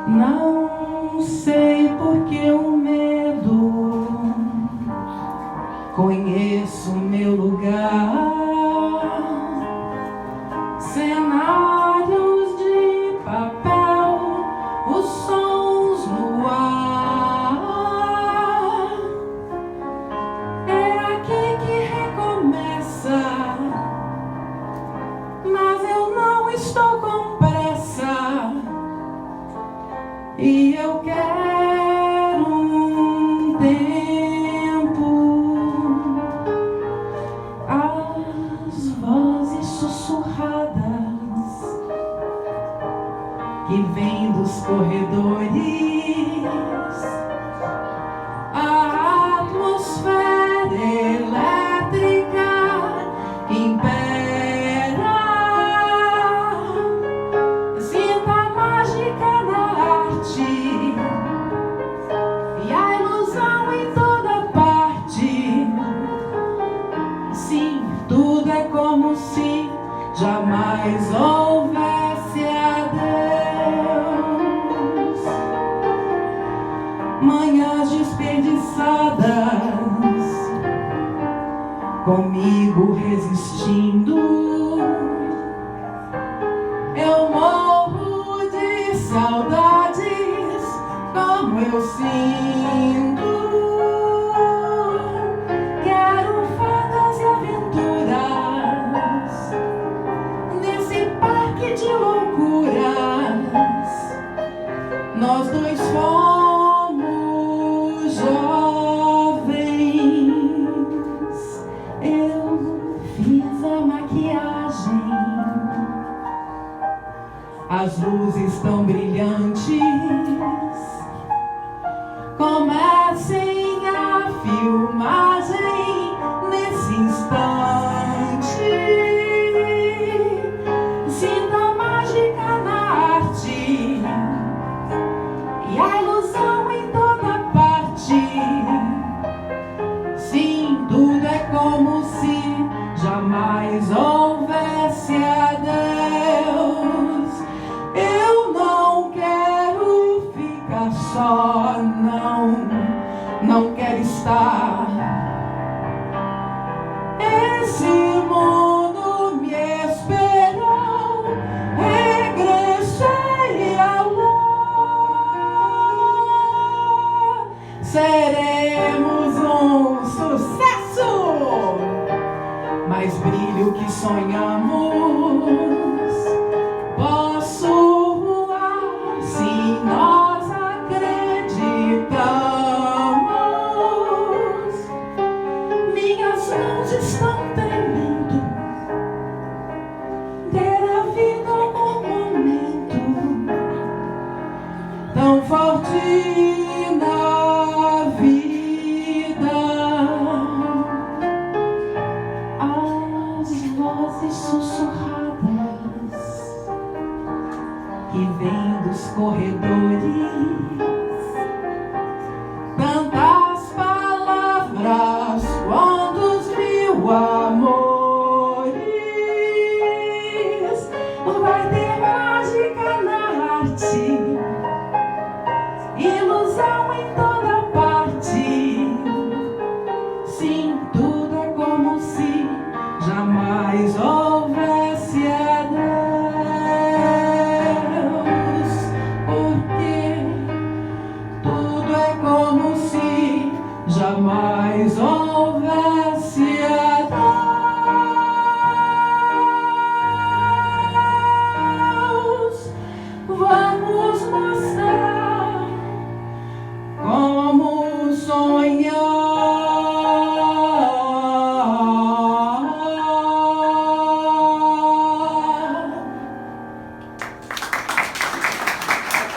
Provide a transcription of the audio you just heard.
Não sei porque o medo, conheço meu lugar. Cenários de papel, os sons no ar. É aqui que recomeça, mas eu não estou com pressa. E eu quero um tempo. As vozes sussurradas que vêm dos corredores, a atmosfera elétrica que impera. Sinta a mágica na arte e a ilusão em toda parte. Sim, tudo é como se jamais houvesse adeus. Manhãs desperdiçadas, comigo resistindo. Eu morro de saudades, como eu sinto. Quero fadas e aventuras nesse parque de loucuras. Nós dois fomos jovens. Eu fiz a maquiagem, as luzes tão brilhantes. Comecem a filmagem nesse instante. Sinta a mágica na arte e a ilusão em toda parte. Sim, tudo é como se jamais houvesse adeus. Eu não quero ficar só, não quero estar. Esse mundo me esperou, regressei ao lar. Seremos um sucesso, mais brilho que sonhamos. Posso voar se nós acreditamos. Minhas mãos estão tremendo, ter a vida um momento tão forte na vida. As vozes sussurradas que vêm dos corredores, tantas palavras, quantos mil amores. Vai ter mágica na arte, ilusão em toda parte. Sim, tudo é como se jamais houvesse adeus. Porque tudo é como se jamais